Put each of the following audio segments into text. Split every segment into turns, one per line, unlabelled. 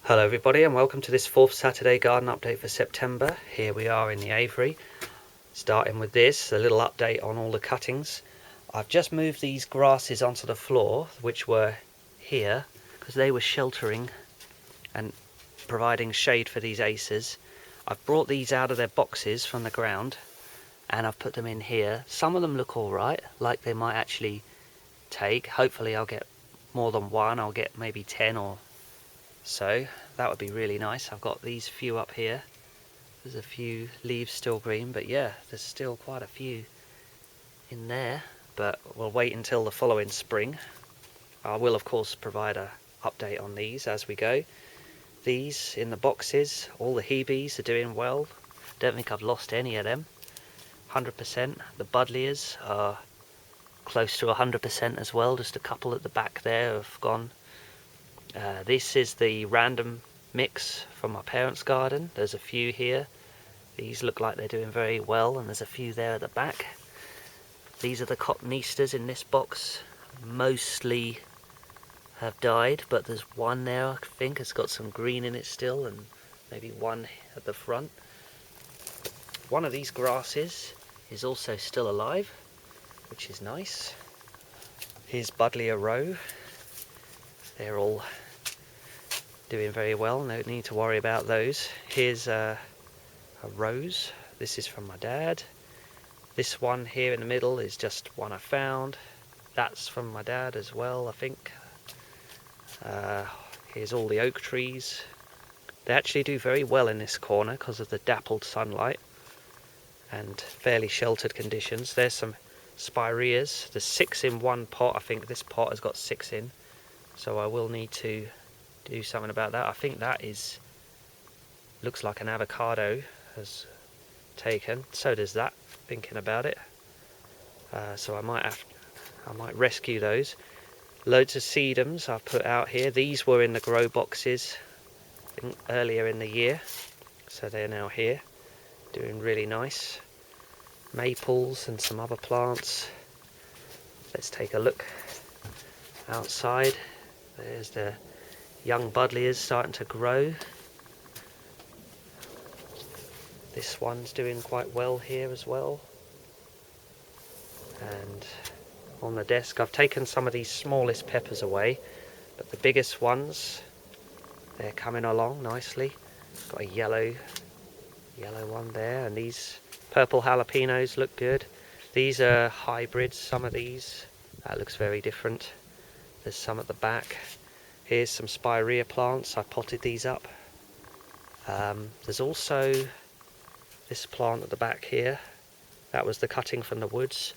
Hello everybody and welcome to this fourth Saturday garden update for September. Here we are in the aviary, starting with this, a little update on all the cuttings. I've just moved these grasses onto the floor, which were here, because they were sheltering and providing shade for these acers. I've brought these out of their boxes from the ground and I've put them in here. Some of them look alright, like they might actually take. Hopefully I'll get more than one, I'll get maybe 10 or so. That would be really nice. I've got these few up here. There's a few leaves still green, but yeah, there's still quite a few in there. But we'll wait until the following spring. I will of course provide an update on these as we go. These in the boxes, all the Hebes are doing well. Don't think I've lost any of them. 100%. The Buddleias are close to 100% as well. Just a couple at the back there have gone. This is the random mix from my parents' garden. There's a few here. These look like they're doing very well, and there's a few there at the back. These are the Cotonistas in this box. Mostly have died, but there's one there I think it's got some green in it still, and maybe one at the front. One of these grasses is also still alive, which is nice. Here's Buddleia row. They're all doing very well, no need to worry about those. Here's a rose. This is from my dad. This one here in the middle is just one I found. That's from my dad as well, I think. Here's all the oak trees. They actually do very well in this corner because of the dappled sunlight and fairly sheltered conditions. There's some spireas. There's 6 in one pot. I think this pot has got 6 in. So I will need to do something about that. I think that looks like an avocado has taken. So does that, thinking about it. So I might rescue those. Loads of sedums I've put out here. These were in the grow boxes earlier in the year. So they're now here, doing really nice. Maples and some other plants. Let's take a look outside. There's the young Buddleias starting to grow. This one's doing quite well here as well. And on the desk I've taken some of these smallest peppers away, but the biggest ones, they're coming along nicely. Got a yellow one there, and these purple jalapenos look good. These are hybrids, some of these. That looks very different. There's some at the back. Here's some spirea plants. I potted these up. There's also this plant at the back here. That was the cutting from the woods.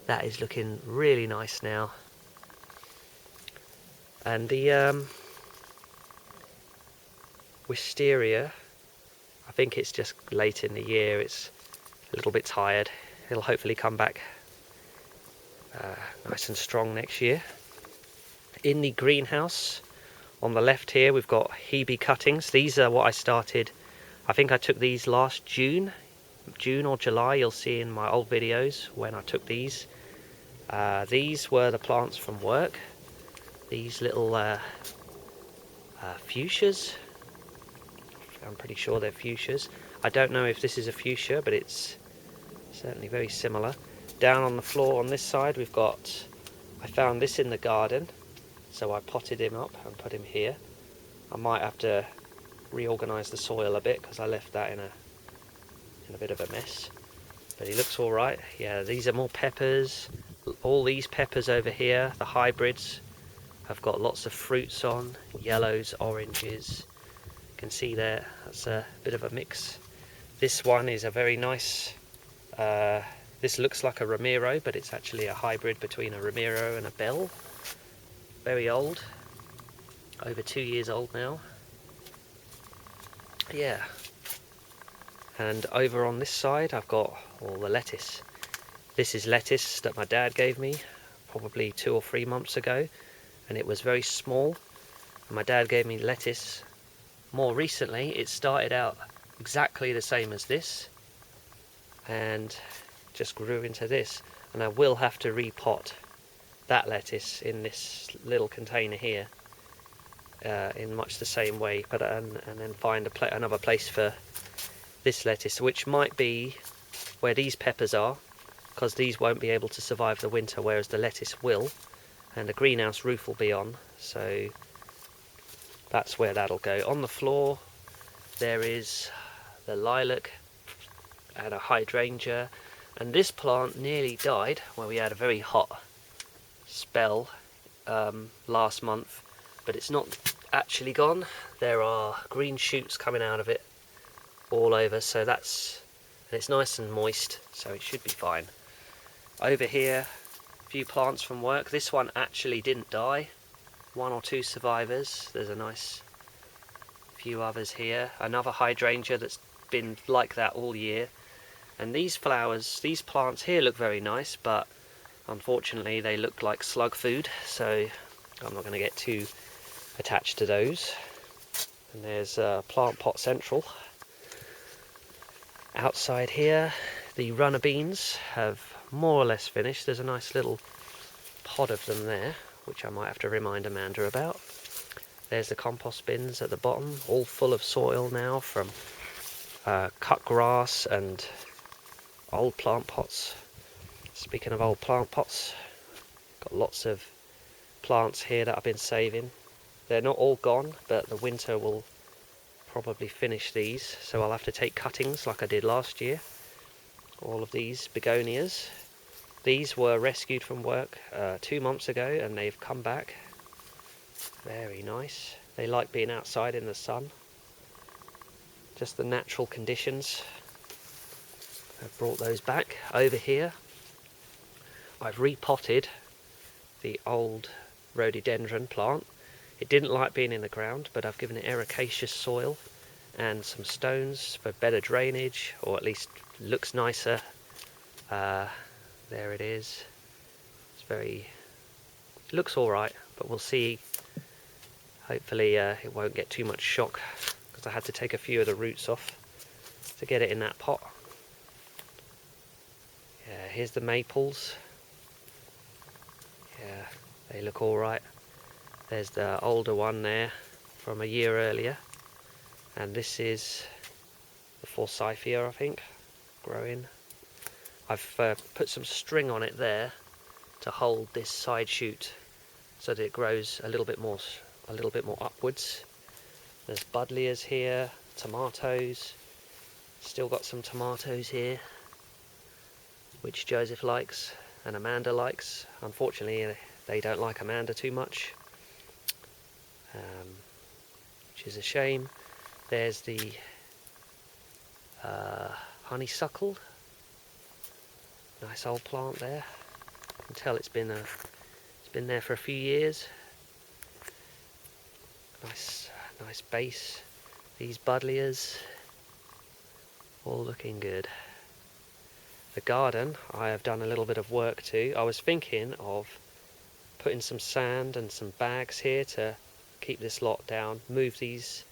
That is looking really nice now. And the wisteria, I think it's just late in the year. It's a little bit tired. It'll hopefully come back nice and strong next year. In the greenhouse on the left here we've got Hebe cuttings. These are what I started, I think I took these last June or July. You'll see in my old videos when I took these. These were the plants from work. These little fuchsias. I'm pretty sure they're fuchsias. I don't know if this is a fuchsia, but it's certainly very similar. Down on the floor on this side we've got, I found this in the garden. So I potted him up and put him here. I might have to reorganise the soil a bit because I left that in a bit of a mess. But he looks all right. Yeah, these are more peppers. All these peppers over here, the hybrids, have got lots of fruits on. Yellows, oranges. You can see there, that's a bit of a mix. This one is a very nice, this looks like a Ramiro, but it's actually a hybrid between a Ramiro and a Bell. Very old, over 2 years old now. Yeah. And over on this side I've got all the lettuce. This is lettuce that my dad gave me probably 2 or 3 months ago, and it was very small. My dad gave me lettuce more recently. It started out exactly the same as this and just grew into this, and I will have to repot that lettuce in this little container here in much the same way, but and then find another place for this lettuce, which might be where these peppers are, because these won't be able to survive the winter, whereas the lettuce will, and the greenhouse roof will be on, so that's where that'll go. On the floor there is the lilac and a hydrangea, and this plant nearly died where we had a very hot spell last month, but it's not actually gone. There are green shoots coming out of it all over, so and it's nice and moist, so it should be fine. Over here, a few plants from work. This one actually didn't die. One or two survivors. There's a nice few others here. Another hydrangea that's been like that all year. And these flowers, these plants here look very nice, but unfortunately they look like slug food, so I'm not going to get too attached to those. And there's plant pot central. Outside here, the runner beans have more or less finished. There's a nice little pod of them there, which I might have to remind Amanda about. There's the compost bins at the bottom, all full of soil now from cut grass and old plant pots. Speaking of old plant pots, got lots of plants here that I've been saving. They're not all gone, but the winter will probably finish these, so I'll have to take cuttings like I did last year. All of these begonias. These were rescued from work 2 months ago, and they've come back. Very nice. They like being outside in the sun. Just the natural conditions have brought those back. Over here, I've repotted the old rhododendron plant. It didn't like being in the ground, but I've given it ericaceous soil and some stones for better drainage, or at least looks nicer. There it is. It looks alright, but we'll see. Hopefully it won't get too much shock, because I had to take a few of the roots off to get it in that pot. Yeah, here's the maples. Yeah, they look alright. There's the older one there from a year earlier, and this is the Forsythia, I think, growing. I've put some string on it there to hold this side shoot so that it grows a little bit more upwards. There's buddleias here, tomatoes. Still got some tomatoes here, which Joseph likes and Amanda likes. Unfortunately, they don't like Amanda too much, which is a shame. There's the honeysuckle. Nice old plant there. You can tell it's been there for a few years. Nice base. These buddleias, all looking good. The garden, I have done a little bit of work to. I was thinking of putting some sand and some bags here to keep this lot down. Move these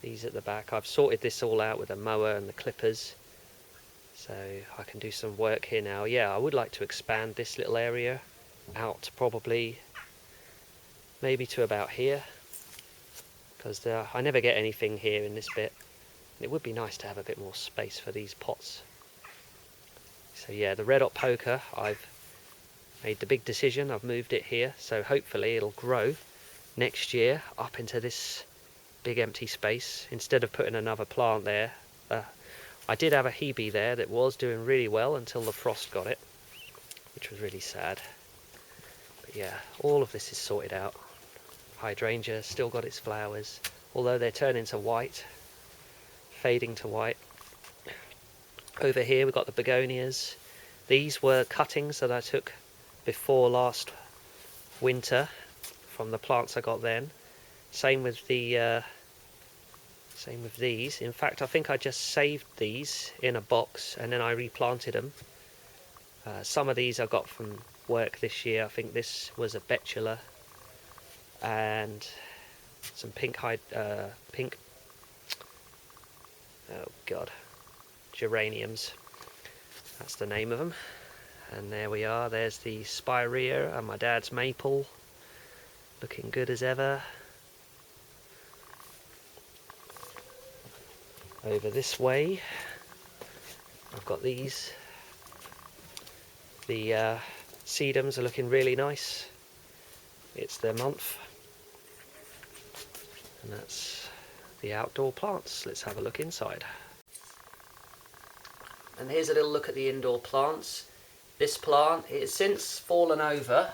at the back. I've sorted this all out with a mower and the clippers, so I can do some work here now. Yeah, I would like to expand this little area out, probably maybe to about here, because I never get anything here in this bit. It would be nice to have a bit more space for these pots. So yeah, the red hot poker, I've made the big decision. I've moved it here, so hopefully it'll grow next year up into this big empty space instead of putting another plant there. I did have a hebe there that was doing really well until the frost got it, which was really sad. But yeah, all of this is sorted out. Hydrangea still got its flowers, although they're turning to white, fading to white. Over here we've got the begonias. These were cuttings that I took before last winter from the plants I got then. Same with these. In fact, I think I just saved these in a box and then I replanted them. Some of these I got from work this year. I think this was a betula and some geraniums. That's the name of them. And there we are. There's the spirea and my dad's maple, looking good as ever. Over this way, I've got these. The sedums are looking really nice. It's their month. And that's the outdoor plants. Let's have a look inside. And here's a little look at the indoor plants. This plant has since fallen over,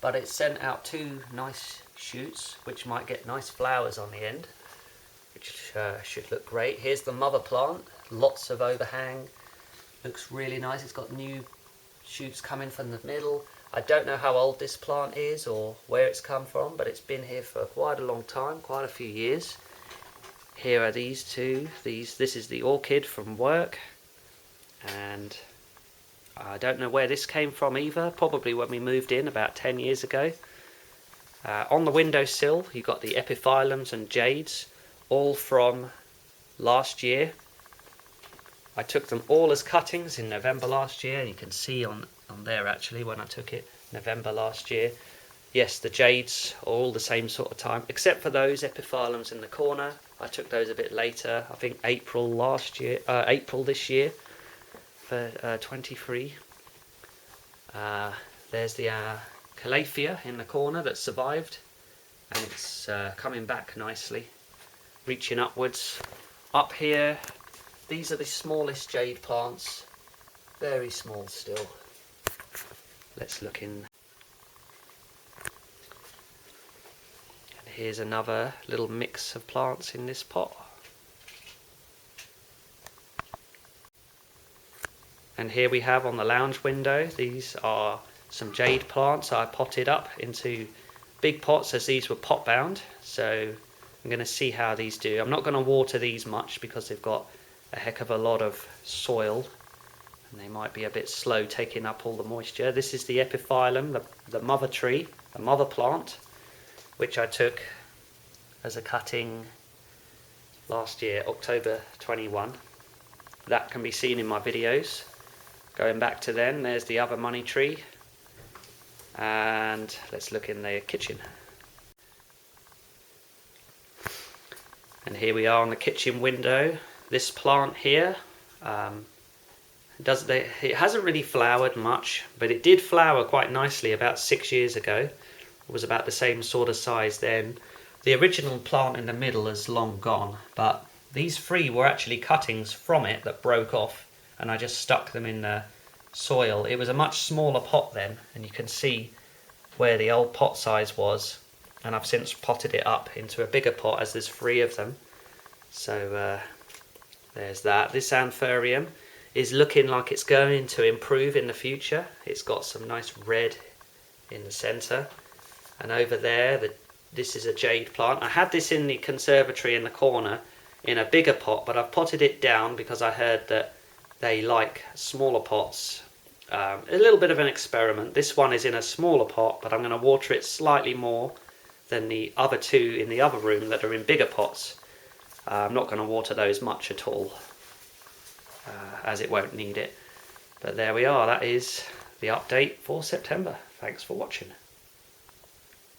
but it's sent out 2 nice shoots, which might get nice flowers on the end, which should look great. Here's the mother plant, lots of overhang, looks really nice. It's got new shoots coming from the middle. I don't know how old this plant is or where it's come from, but it's been here for quite a long time, quite a few years. Here are these 2. This is the orchid from work, and I don't know where this came from either, probably when we moved in about 10 years ago. On the windowsill you've got the epiphyllums and jades, all from last year. I took them all as cuttings in November last year, and you can see on there actually when I took it, November last year. Yes, the jades are all the same sort of time, except for those epiphyllums in the corner. I took those a bit later, I think April this year. For 23. There's the Calathea in the corner that survived, and it's coming back nicely, reaching upwards. Up here, these are the smallest jade plants, very small still. Let's look in. And here's another little mix of plants in this pot. And here we have on the lounge window, these are some jade plants I potted up into big pots, as these were pot bound. So I'm going to see how these do. I'm not going to water these much because they've got a heck of a lot of soil and they might be a bit slow taking up all the moisture. This is the epiphyllum, the mother tree, the mother plant, which I took as a cutting last year, October 21. That can be seen in my videos. Going back to then, there's the other money tree, and let's look in the kitchen. And here we are on the kitchen window. This plant here, it hasn't really flowered much, but it did flower quite nicely about 6 years ago. It was about the same sort of size then. The original plant in the middle is long gone, but these 3 were actually cuttings from it that broke off, and I just stuck them in the soil. It was a much smaller pot then, and you can see where the old pot size was, and I've since potted it up into a bigger pot as there's 3 of them. So there's that. This anthurium is looking like it's going to improve in the future. It's got some nice red in the centre, and over there this is a jade plant. I had this in the conservatory in the corner in a bigger pot, but I've potted it down because I heard that they like smaller pots. A little bit of an experiment. This one is in a smaller pot, but I'm going to water it slightly more than the other 2 in the other room that are in bigger pots. I'm not going to water those much at all, as it won't need it. But there we are, that is the update for September. Thanks for watching.